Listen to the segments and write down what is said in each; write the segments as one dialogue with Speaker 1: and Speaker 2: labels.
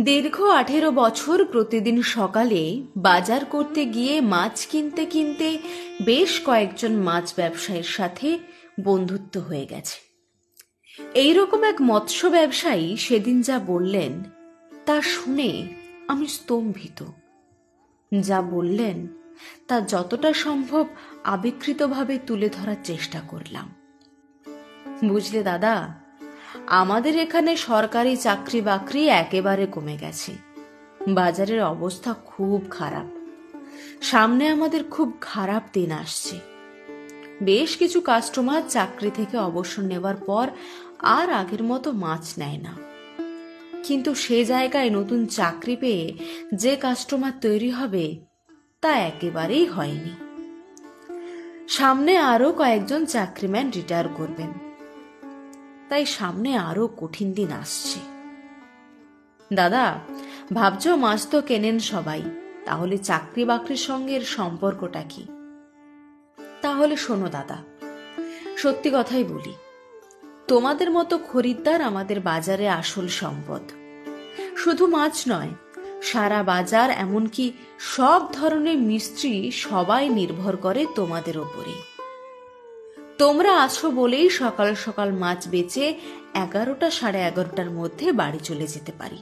Speaker 1: দীর্ঘ 18 বছর প্রতিদিন সকালে বাজার করতে গিয়ে মাছ কিনতে কিনতে বেশ কয়েকজন মাছ ব্যবসায়ীর সাথে বন্ধুত্ব হয়ে গেছে। এইরকম এক মৎস্য ব্যবসায়ী সেদিন যা বললেন তা শুনে আমি স্তম্ভিত। যা বললেন তা যতটা সম্ভব আবেগকৃতভাবে তুলে ধরার চেষ্টা করলাম। বুঝলে দাদা, আমাদের এখানে সরকারি চাকরি বাকরি একেবারে কমে গেছে। বাজারের অবস্থা খুব খারাপ। সামনে আমাদের খুব খারাপ দিন আসছে। বেশ কিছু কাস্টমার চাকরি থেকে অবসর নেবার পর আর আগের মতো মাছ নেয় না। কিন্তু সে জায়গায় নতুন চাকরি পেয়ে যে কাস্টমার তৈরি হবে তা একেবারেই হয়নি। সামনে আরো কয়েকজন চাকরিম্যান রিটায়ার করবেন, তাই সামনে আরো কঠিন দিন আসছে। দাদা, ভাবছো মাছ তো কেনেন সবাই, তাহলে চাকরি বাকরির সঙ্গে এর সম্পর্কটা কি? তাহলে শোনো দাদা, সত্যি কথাই বলি, তোমাদের মতো খরিদ্দার আমাদের বাজারে আসল সম্পদ। শুধু মাছ নয়, সারা বাজার এমনকি সব ধরনের মিস্ত্রি সবাই নির্ভর করে তোমাদের ওপরে। তোমরা আছো বলেই সকাল সকাল মাছ বেচে 11টা সাড়ে 11টার মধ্যে বাড়ি চলে যেতে পারি,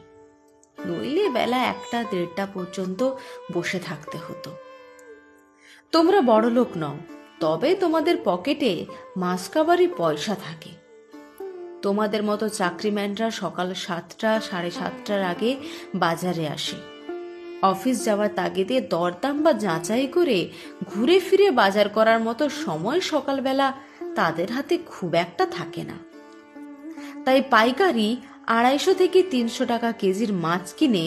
Speaker 1: নইলে বেলা 1টা 1:30টা পর্যন্ত বসে থাকতে হতো। তোমরা বড়লোক নও, তবে তোমাদের পকেটে মাসকাবারি পয়সা থাকে। তোমাদের মতো চাকরিম্যানরা সকাল 7টা সাড়ে 7টার আগে বাজারে আসে। অফিস যাওয়ার তাগিদে দরদাম বা যাচাই করে ঘুরে ফিরে বাজার করার মতো সময় সকালবেলা তাদের হাতে খুব একটা থাকে না। তাই পাইকারি 250 থেকে 300 টাকা কেজির মাছ কিনে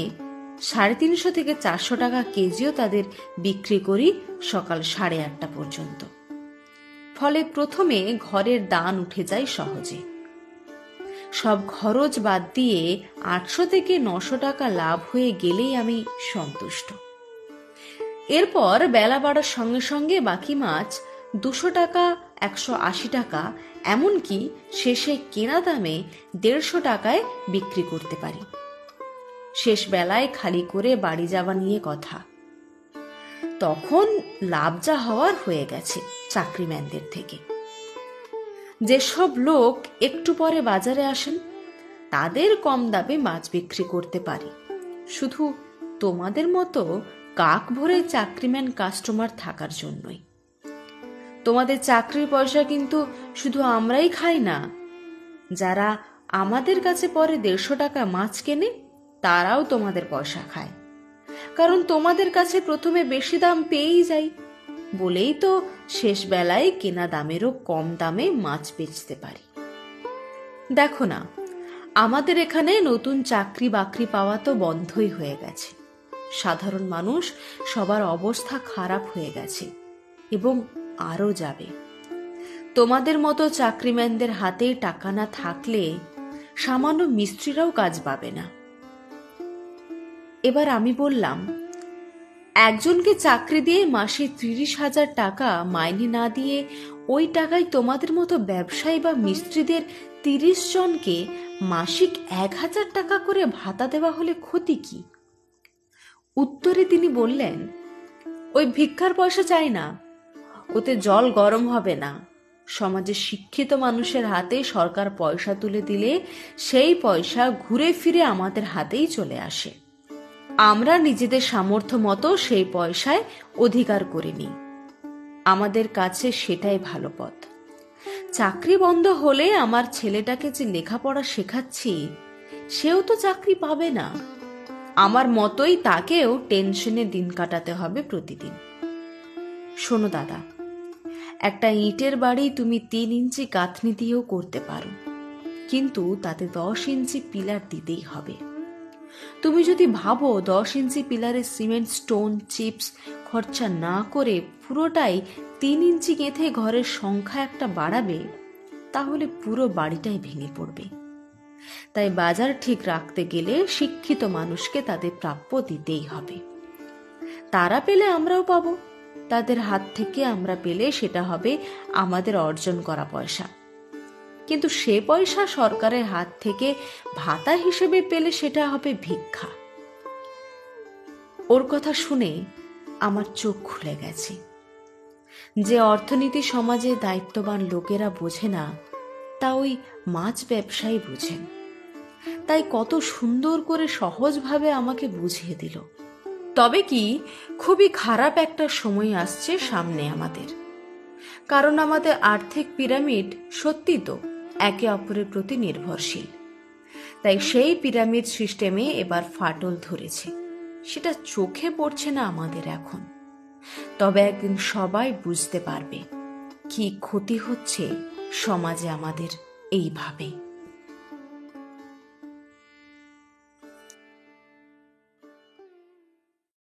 Speaker 1: 350 থেকে 400 টাকা কেজিও তাদের বিক্রি করি সকাল 8:30টা পর্যন্ত। ফলে প্রথমে ঘরের দান উঠে যায় সহজে। সব খরচ বাদ দিয়ে 800 থেকে 900 টাকা লাভ হয়ে গেলেই আমি সন্তুষ্ট। এরপর বেলা বাড়ার সঙ্গে সঙ্গে বাকি মাছ 200 টাকা 180 টাকা এমনকি শেষে কেনা দামে 150 টাকায় বিক্রি করতে পারি। শেষ বেলায় খালি করে বাড়ি যাওয়া নিয়ে কথা। তখন লাভ যা হওয়ার হয়ে গেছে চাকরিম্যানদের থেকে। যেসব লোক একটু পরে বাজারে আসেন তাদের কম দামে মাছ বিক্রি করতে পারি, শুধু তোমাদের মতো কাক ভরে চাকরিম্যান কাস্টমার থাকার জন্যই। তোমাদের চাকরির পয়সা কিন্তু শুধু আমরাই খাই না, যারা আমাদের কাছে পরে 150 টাকা মাছ কেনে তারাও তোমাদের পয়সা খায়। কারণ তোমাদের কাছে প্রথমে বেশি দাম পেয়েই যাই বলেই তো শেষ বেলায় কেনা দামেরও কম দামে মাছ বেচতে পারি। দেখো না, আমাদের এখানে নতুন চাকরি বাকরি পাওয়া তো বন্ধই হয়ে গেছে। সাধারণ মানুষ সবার অবস্থা খারাপ হয়ে গেছে এবং আরো যাবে। তোমাদের মতো চাকরিম্যানদের হাতে টাকা না থাকলে সামান্য মিস্ত্রিরাও কাজ পাবে না। এবার আমি বললাম, একজনকে চাকরি দিয়ে মাসে 30,000 টাকা মাইনে না দিয়ে ওই টাকায় তোমাদের মতো ব্যবসায়ী বা মিস্ত্রিদের 30 জনকে মাসিক 1,000 টাকা করে ভাতা দেওয়া হলে ক্ষতি কি? উত্তরে তিনি বললেন, ওই ভিক্ষার পয়সা চাই না, ওতে জল গরম হবে না। সমাজের শিক্ষিত মানুষের হাতে সরকার পয়সা তুলে দিলে সেই পয়সা ঘুরে ফিরে আমাদের হাতেই চলে আসে। আমরা নিজেদের সামর্থ্য মতো সেই পয়সায় অধিকার করে নিই। আমাদের কাছে সেটাই ভালো পথ। চাকরি বন্ধ হলে আমার ছেলেটাকে যে লেখাপড়া শেখাচ্ছি সেও তো চাকরি পাবে না। আমার মতোই তাকেও টেনশনে দিন কাটাতে হবে প্রতিদিন। শোনো দাদা, একটা ইটের বাড়ি তুমি 3 ইঞ্চি গাঁথনি দিয়েও করতে পারো, কিন্তু তাতে 10 ইঞ্চি পিলার দিতেই হবে। তুমি যদি ভাবো 10 ইঞ্চি পিলারে সিমেন্ট, স্টোন, চিপস খরচা না করে পুরোটাই 3 ইঞ্চি গেঁথে ঘরের সংখ্যা একটা বাড়াবে, তাহলে পুরো বাড়িটাই ভেঙে পড়বে। তাই বাজার ঠিক রাখতে গেলে শিক্ষিত মানুষকে তাদের প্রাপ্য দিতেই হবে। তারা পেলে আমরাও পাবো, তাদের হাত থেকে আমরা পেলে সেটা হবে আমাদের অর্জন করা পয়সা। কিন্তু সে পয়সা সরকারের হাত থেকে ভাতা হিসেবে পেলে সেটা হবে ভিক্ষা। ওর কথা শুনে আমার চোখ খুলে গেছে। যে অর্থনীতি সমাজে দায়িত্ববান লোকেরা বোঝে না, তা ওই মাছ ব্যবসায়ী বুঝেন। তাই কত সুন্দর করে সহজভাবে আমাকে বুঝিয়ে দিল। তবে কি, খুবই খারাপ একটা সময় আসছে সামনে আমাদের। কারণ আমাদের আর্থিক পিরামিড সত্যি তো একে অপরের প্রতি নির্ভরশীল। তাই সেই পিরামিড সিস্টেমে এবার ফাটল ধরেছে। সেটা চোখে পড়ছে না আমাদের এখন, তবে একদিন সবাই বুঝতে পারবে কি ক্ষতি হচ্ছে সমাজে আমাদের এইভাবে।